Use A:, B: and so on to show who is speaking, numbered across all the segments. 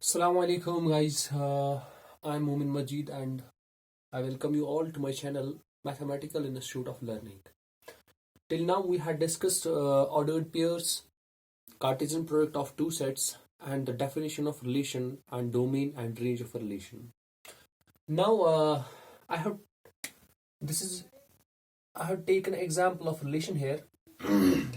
A: Assalamu alaikum guys. I'm Mumin Majid and I welcome you all to my channel Mathematical Institute of Learning. Till now we had discussed ordered pairs, Cartesian product of two sets and the definition of relation and domain and range of a relation. Now I have this is I have taken an example of relation here.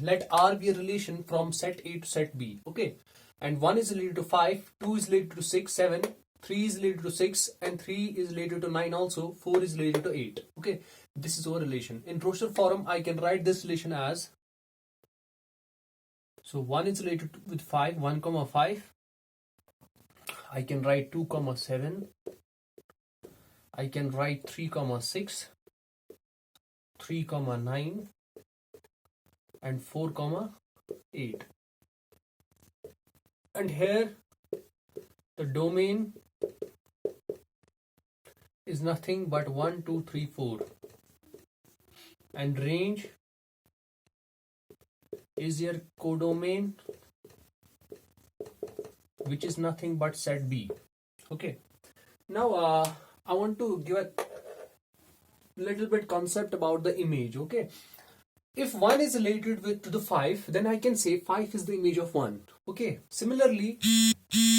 A: Let R be a relation from set A to set B. Okay. And 1 is related to 5, 2 is related to 6, 7, 3 is related to 6, and 3 is related to 9 also, 4 is related to 8. Okay, this is our relation. In Rocher form, I can write this relation as, so 1 is related with 5, 1 comma 5. I can write 2 comma 7. I can write 3 comma 6, 3 comma 9, and 4 comma 8. And here the domain is nothing but 1, 2, 3, 4, and range is your codomain, which is nothing but set B. Okay, now I want to give a little bit concept about the image. Okay, if 1 is related to the 5, then I can say 5 is the image of 1. Okay, similarly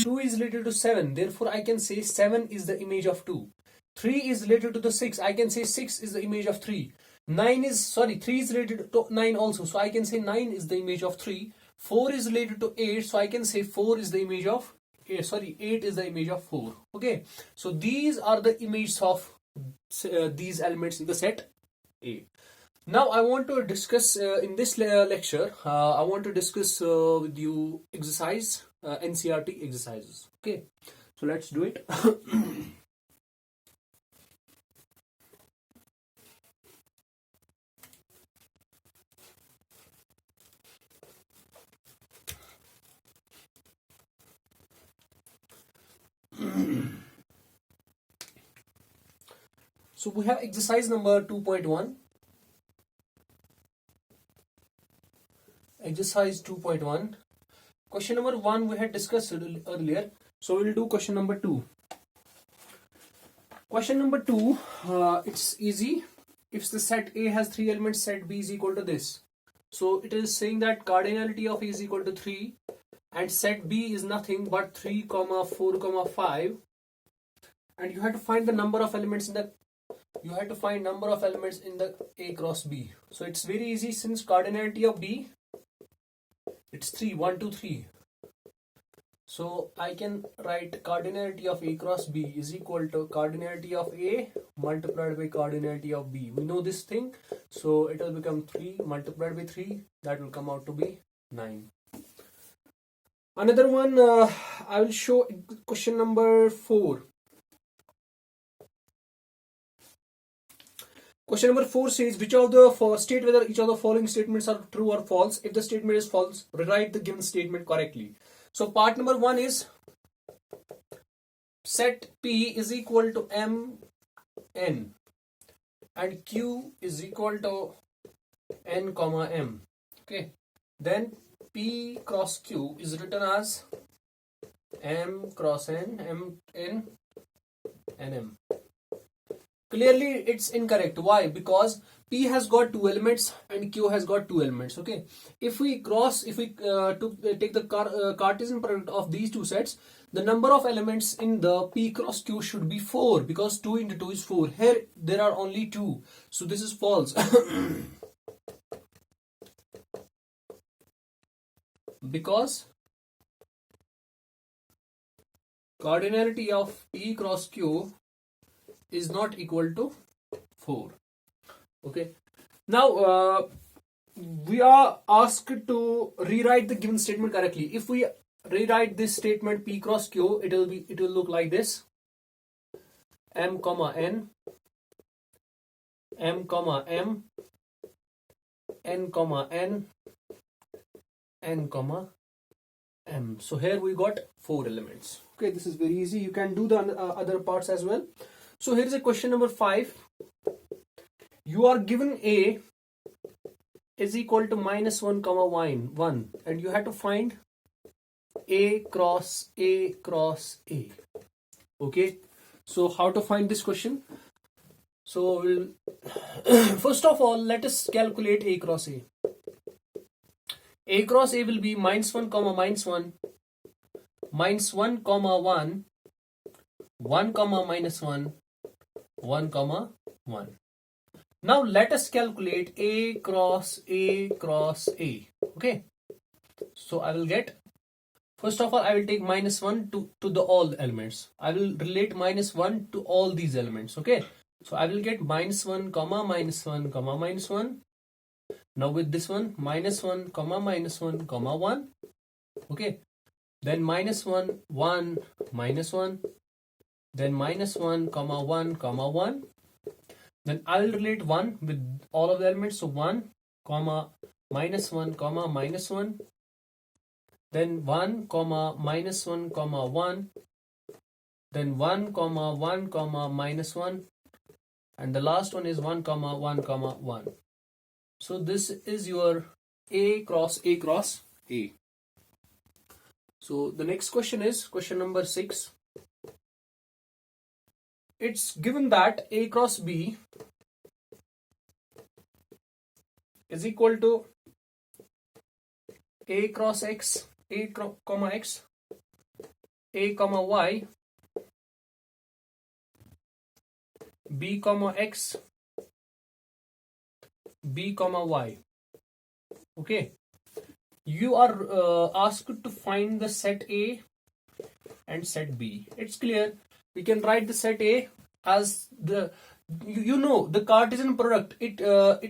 A: 2 is related to 7, therefore I can say 7 is the image of 2. 3 is related to the 6, I can say 6 is the image of 3. 3 is related to 9 also, so I can say 9 is the image of 3. 4 is related to 8, so I can say 4 is the image of 8 is the image of 4. Okay, so these are the images of these elements in the set A. Now I want to discuss in this lecture, I want to discuss with you exercise, NCERT exercises. Okay, so let's do it. So we have exercise number 2.1. Exercise 2.1. Question number 1 we had discussed earlier. So we will do question number 2. Question number 2, it's easy. If the set A has 3 elements, set B is equal to this. So it is saying that cardinality of A is equal to 3 and set B is nothing but 3, 4, 5. And you have to find the number of elements in the A cross B. So it's very easy, since cardinality of B, it's 3, 1, 2, 3. So I can write cardinality of A cross B is equal to cardinality of A multiplied by cardinality of B. We know this thing, so it will become 3 multiplied by 3, that will come out to be 9. Another one, I will show question number 4. Question number 4 says, state whether each of the following statements are true or false. If the statement is false, rewrite the given statement correctly. So part number 1 is set P is equal to M N and Q is equal to N comma M. Okay, then P cross Q is written as M cross N, M N, N M. Clearly it's incorrect. Why? Because P has got 2 elements and Q has got 2 elements. Okay, if we take the Cartesian product of these two sets, the number of elements in the P cross Q should be 4, because 2 into 2 is 4. Here there are only 2, so this is false. Because cardinality of P cross Q is not equal to 4. Okay, now we are asked to rewrite the given statement correctly. If we rewrite this statement P cross Q, it will look like this: M comma N, M comma M, N comma N, N comma M. So here we got 4 elements. Okay, this is very easy. You can do the other parts as well. So here is a question number 5. You are given A is equal to -1 comma 1, and you have to find A cross A cross A. Okay, so how to find this question? So we'll first of all let us calculate A cross A. A cross A will be -1 comma -1, -1 comma 1, 1 comma -1, 1 comma 1. Now let us calculate A cross A cross A. Okay, so I will get, first of all I will take -1 to the all elements. I will relate -1 to all these elements. Okay, so I will get -1 comma -1 comma -1. Now with this one, -1 comma -1 comma 1. Okay, then -1 1 -1, then -1 comma 1 comma 1. Then I will relate 1 with all of the elements. So 1 comma -1 comma -1, then 1 comma -1 comma 1, then 1 comma 1 comma -1, and the last one is 1 comma 1 comma 1. So this is your A cross A cross A. So the next question is question number 6. It's given that A cross B is equal to A cross X, A comma X, A comma Y, B comma X, B comma Y. Okay, you are asked to find the set A and set B. It's clear. We can write the set A as the, you know, the Cartesian product. It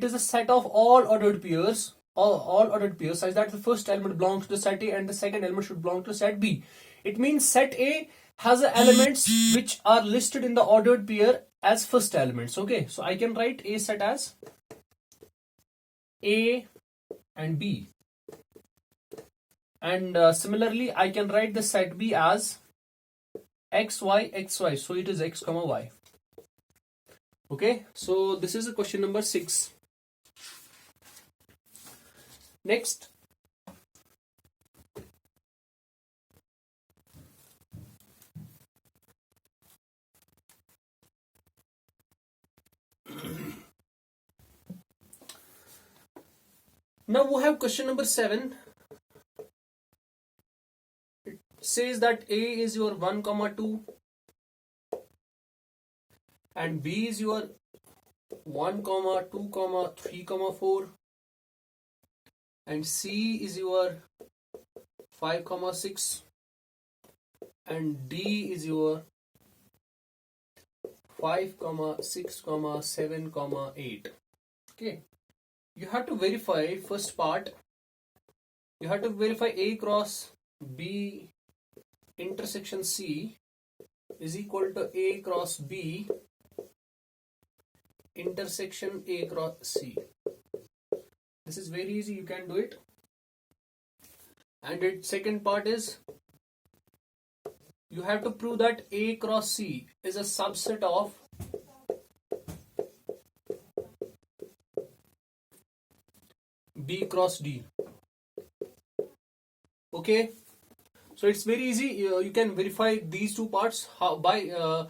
A: is a set of all ordered pairs, all ordered pairs, such that the first element belongs to the set A and the second element should belong to set B. It means set A has elements which are listed in the ordered pair as first elements. Okay, so I can write A set as A and B, and similarly I can write the set B as XY XY, so it is X comma Y. Okay, so this is question number 6. Next, now we have question number 7. It says that A is your 1 comma 2 and B is your 1 comma 2 comma 3 comma 4 and C is your 5 comma 6 and D is your 5 comma 6 comma 7 comma 8. Okay, you have to verify first part. You have to verify A cross B intersection C is equal to A cross B intersection A cross C. This is very easy, you can do it. And its second part is you have to prove that A cross C is a subset of B cross D. Okay, so it's very easy. You can verify these two parts by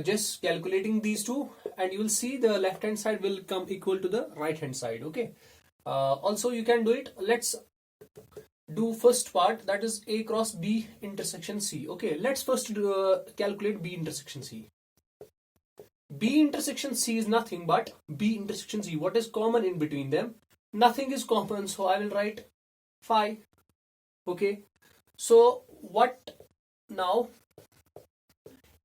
A: just calculating these two, and you will see the left hand side will come equal to the right hand side. Okay, also you can do it. Let's do first part, that is A cross B intersection C. Okay, let's first calculate B intersection C. B intersection C is nothing but B intersection C. What is common in between them? Nothing is common, so I will write phi. Okay, so what now?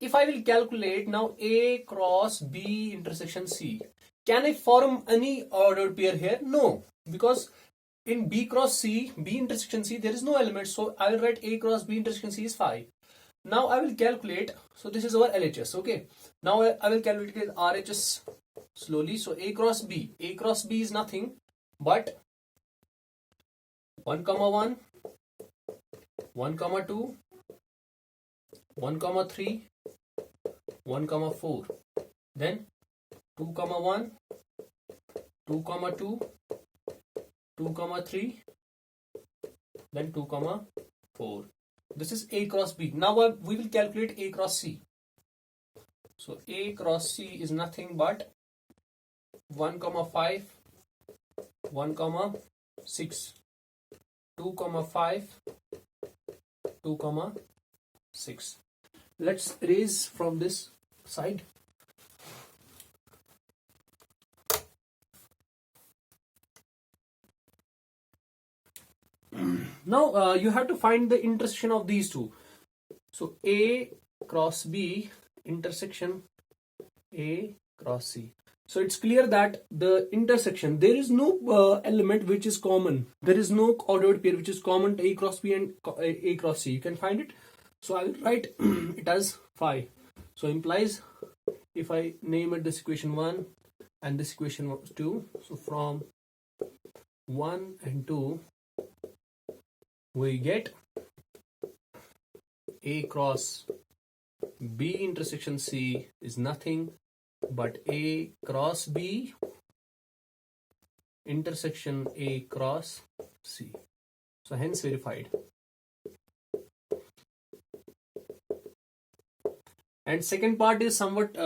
A: If I will calculate now A cross B intersection C, can I form any ordered pair here? No, because in B cross C, B intersection C, there is no element. So I will write A cross B intersection C is phi. Now I will calculate. So this is our LHS. Okay. Now I will calculate RHS slowly. So A cross B. A cross B is nothing but 1 comma 1, 1 comma 2, 1 comma 3, 1 comma 4. Then 2 comma 1, 2 comma 2, 2 comma 3, then 2 comma 4. This is A cross B. Now we will calculate A cross C. So A cross C is nothing but 1, 5, 1, 6, 2, 5, 2, 6. Let's erase from this side. Now you have to find the intersection of these two. So A cross B intersection A cross C. So it's clear that the intersection, there is no element which is common. There is no ordered pair which is common to A cross B and A cross C. You can find it. So I will write it as phi. So implies, if I name it this equation 1 and this equation 2, so from 1 and 2 we get A cross B intersection C is nothing but A cross B intersection A cross C. So hence verified. And second part is somewhat,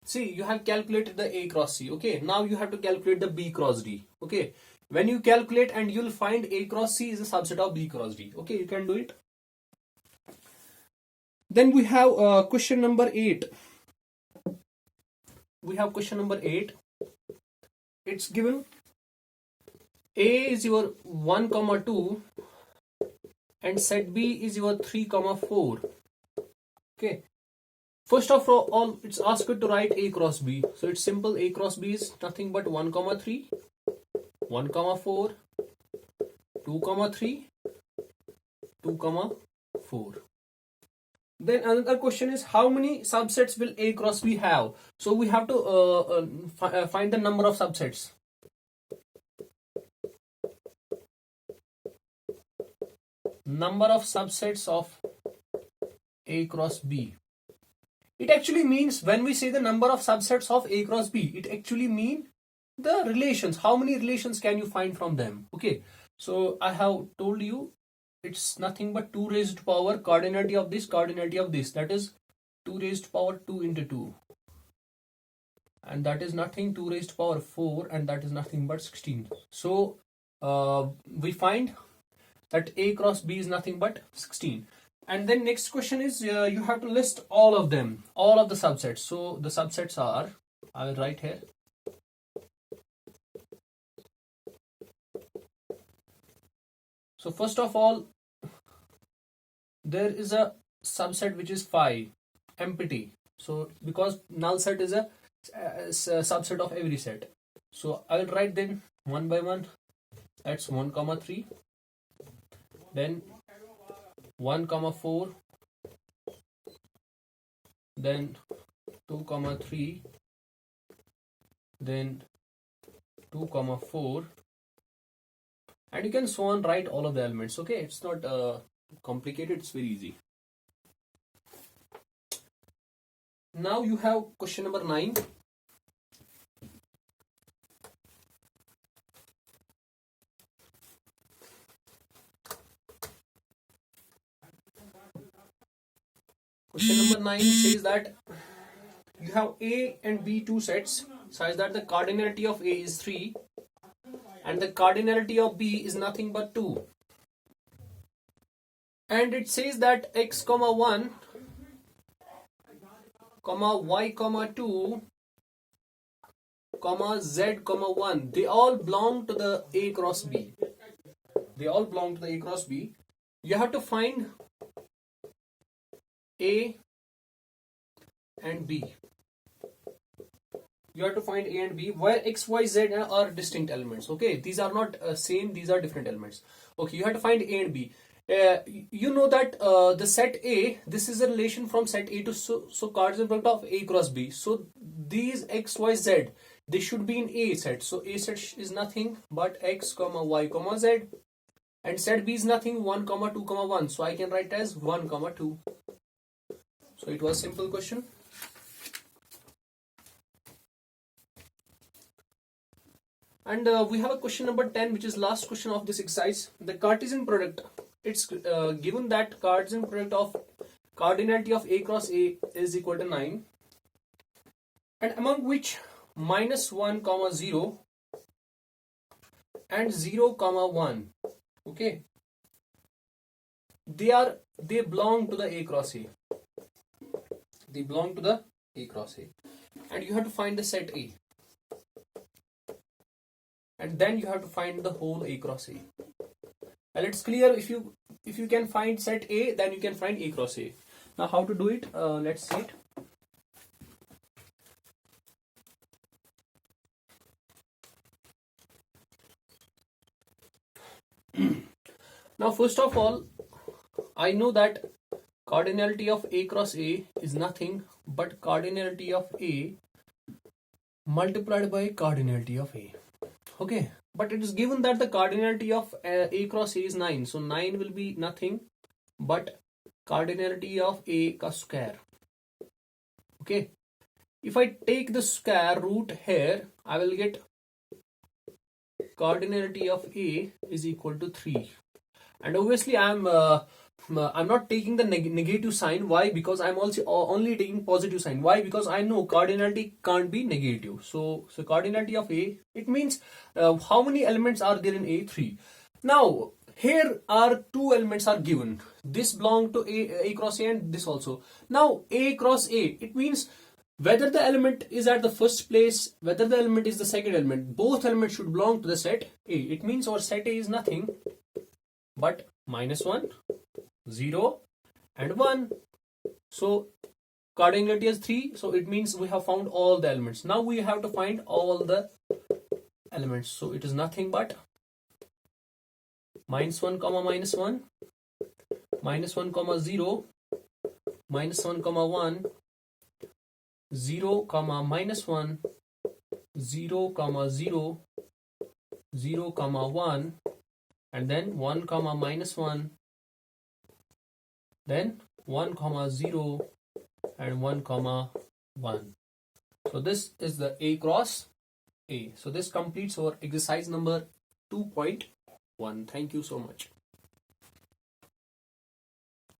A: see, you have calculated the A cross C. Okay, now you have to calculate the B cross D. Okay, when you calculate, and you'll find A cross C is a subset of B cross D. Okay, you can do it. Then we have question number 8. We have question number 8. It's given A is your 1, 2 and set B is your 3, 4. Okay. First of all, it's asked to write A cross B. So it's simple. A cross B is nothing but 1, 3, 1, 4, 2, 3, 2, 4. Then another question is, how many subsets will A cross B have? So we have to find the number of subsets. Number of subsets of A cross B. It actually means, when we say the number of subsets of A cross B, it actually means the relations. How many relations can you find from them? Okay, so I have told you it's nothing but 2 raised to power cardinality of this, cardinality of this. That is 2 raised to power 2 into 2. And that is nothing, 2 raised to power 4, and that is nothing but 16. So we find that A cross B is nothing but 16. And then next question is, you have to list all of them, all of the subsets. So the subsets are, I will write here. So first of all, there is a subset which is phi, empty. So because null set is a subset of every set. So I will write then one by one. That's 1, 3. Then 1, 4. Then 2, 3. Then 2, 4. And you can so on write all of the elements. Okay, it's not complicated, it's very easy. Now you have question number 9. Question number 9 says that you have A and B two sets, such that the cardinality of A is 3 and the cardinality of B is nothing but 2. And it says that x, 1, y, 2, z, 1, they all belong to the A cross B. They all belong to the A cross B. You have to find A and B. You have to find A and B, where x, y, z are distinct elements. Okay, these are not same, these are different elements. Okay, you have to find A and B. You know that the set A, this is a relation from set A to so Cartesian product of A cross B. So these x, y, z, they should be in A set. So A set is nothing but x, y, z, and set B is nothing 1, 2, 1. So I can write as 1, 2. So it was simple question. And we have a question number 10, which is last question of this exercise. The Cartesian product it's given that Cartesian product of cardinality of A cross A is equal to 9, and among which -1, 0 and 0, 1, okay, they belong to the A cross A. They belong to the A cross A, and you have to find the set A, and then you have to find the whole A cross A. And it's clear, if you can find set A, then you can find A cross A. Now how to do it? Let's see it. Now first of all, I know that cardinality of A cross A is nothing but cardinality of A multiplied by cardinality of A. Okay, but it is given that the cardinality of A cross A is 9, so 9 will be nothing but cardinality of A ka square. Okay, if I take the square root here, I will get cardinality of A is equal to 3, and obviously I'm not taking the negative sign. Why? Because I'm also only taking positive sign. Why? Because I know cardinality can't be negative. So cardinality of A, it means how many elements are there in A? 3. Now here are 2 elements are given. This belong to A cross A, and this also. Now A cross A, it means whether the element is at the first place, whether the element is the second element, both elements should belong to the set A. It means our set A is nothing but -1, 0 and 1. So cardinality is 3, so it means we have found all the elements. Now we have to find all the elements. So it is nothing but -1, -1, -1, -1, -1, 0, -1, 1, 0, -1, 0, 0, 0, 1, and then 1, -1, then 1, 0 and 1, 1. So this is the A cross A. So this completes our exercise number 2.1. Thank you so much.